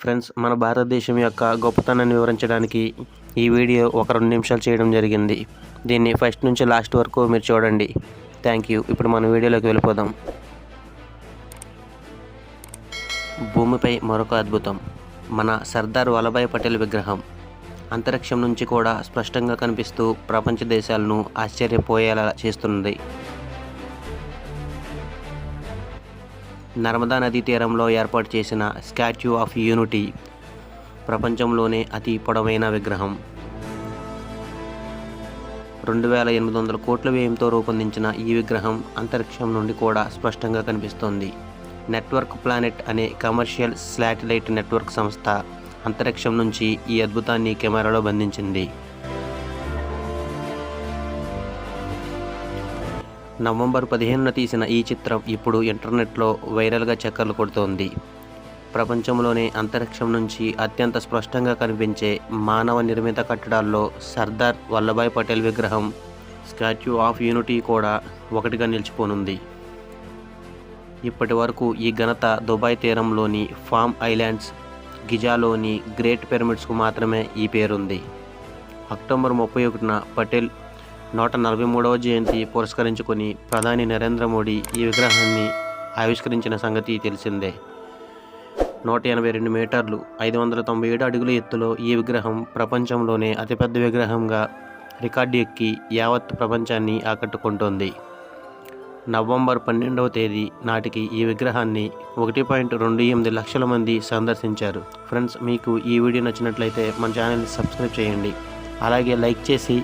Friends, మన భారతదేశం యొక్క గొప్పతనాన్ని వివరించడానికి ఈ వీడియో ఒక 2 నిమిషాలు చేయడం జరిగింది. దీన్ని ఫస్ట్ నుంచి లాస్ట్ వరకు మీరు చూడండి. Thank you. ఇప్పుడు మన వీడియోలోకి వెళ్ళిపోదాం. భూమిపై మరొక అద్భుతం, మన సర్దార్ వల్లభాయ్ పటేల్ విగ్రహం అంతరిక్షం నుంచి కూడా స్పష్టంగా కనిపిస్తూ ప్రపంచ దేశాలను ఆశ్చర్యపోయేలా చేస్తున్నది. నర్మదా నదీ తీరంలో ఏర్పాటు చేసిన స్టాచ్యూ ఆఫ్ యూనిటీ ప్రపంచంలోనే అతి పొడవైన విగ్రహం. 2800 కోట్ల వ్యయంతో రూపొందించిన ఈ విగ్రహం అంతరిక్షం నుండి కూడా స్పష్టంగా కనిపిస్తోంది. నెట్వర్క్ ప్లానెట్ అనే కమర్షియల్ శాటిలైట్ నెట్వర్క్ సంస్థ అంతరిక్షం నుంచి ఈ అద్భుతాన్ని కెమెరాలో బంధించింది. నవంబర్ 15న తీసిన ఈ చిత్రం ఇప్పుడు ఇంటర్నెట్లో వైరల్గా చక్కర్లు కొడుతోంది. ప్రపంచంలోనే అంతరిక్షం నుంచి అత్యంత స్పష్టంగా కనిపించే మానవ నిర్మిత కట్టడాల్లో సర్దార్ వల్లభాయ్ పటేల్ విగ్రహం స్టాచ్యూ ఆఫ్ యూనిటీ కూడా ఒకటిగా నిలిచిపోనుంది. ఇప్పటి వరకు ఈ ఘనత దుబాయ్ తీరంలోని ఫామ్ ఐలాండ్స్, గిజాలోని గ్రేట్ పిరమిడ్స్కు మాత్రమే ఈ పేరుంది. అక్టోబర్ 31న పటేల్ 143వ జయంతి పురస్కరించుకొని ప్రధాని నరేంద్ర మోడీ ఈ విగ్రహాన్ని ఆవిష్కరించిన సంగతి తెలిసిందే. 182 మీటర్లు 597 అడుగుల ఎత్తులో ఈ విగ్రహం ప్రపంచంలోనే అతిపెద్ద విగ్రహంగా రికార్డు ఎక్కి యావత్ ప్రపంచాన్ని ఆకట్టుకుంటోంది. నవంబర్ 12వ తేదీ నాటికి ఈ విగ్రహాన్ని 1.28 లక్షల మంది సందర్శించారు. ఫ్రెండ్స్, మీకు ఈ వీడియో నచ్చినట్లయితే మన ఛానల్ని సబ్స్క్రైబ్ చేయండి. అలాగే లైక్ చేసి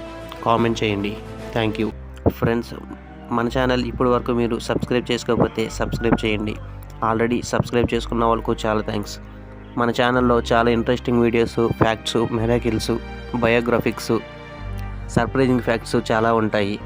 కామెంట్ చేయండి. Thank you. ఫ్రెండ్స్, మన ఛానల్ ఇప్పటి వరకు మీరు సబ్స్క్రైబ్ చేసుకోకపోతే సబ్స్క్రైబ్ చేయండి. ఆల్రెడీ సబ్స్క్రైబ్ చేసుకున్న వాళ్ళకు చాలా థ్యాంక్స్. మన ఛానల్లో చాలా interesting videos, facts, miracles, biographics, surprising facts చాలా ఉంటాయి.